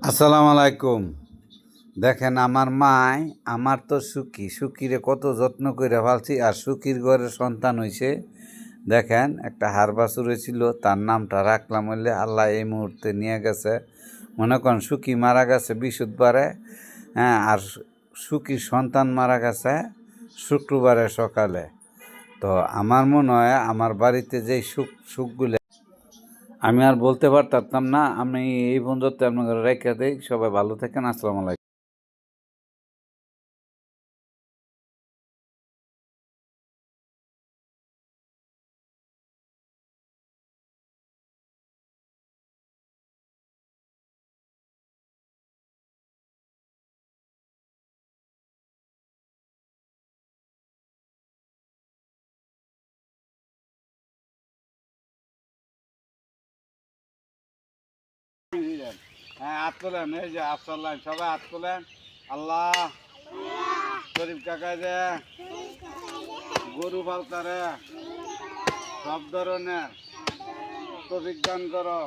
আসসালামু আলাইকুম। দেখেন আমার মায় আমার তো সুকিরে কত যত্ন করে ফালছি, আর সুকির ঘরে সন্তান হয়েছে। দেখেন একটা হাড় বাছুর হয়েছিল, তার নামটা রাখলাম হইলে আল্লাহ এই মুহূর্তে নিয়ে গেছে। মনে করেন সুকি মারা গেছে বৃহস্পতিবারে, হ্যাঁ, আর সুকির সন্তান মারা গেছে শুক্রবারে সকালে। তো আমার মনে হয় আমার বাড়িতে যেই সুখগুলো আমি আর বলতে পারতাম না। আমি এই বন্ধুত্ব আপনাদের রেখে দিই। সবাই ভালো থাকেন। আসসালামু আলাইকুম। হ্যাঁ, হাত তোলেন, এই যে হাত চললেন, সবাই হাত তোলেন। আল্লাহ শরীফ কাকায় যে গরু পালতারে সব ধরনের তৌফিক দান করো।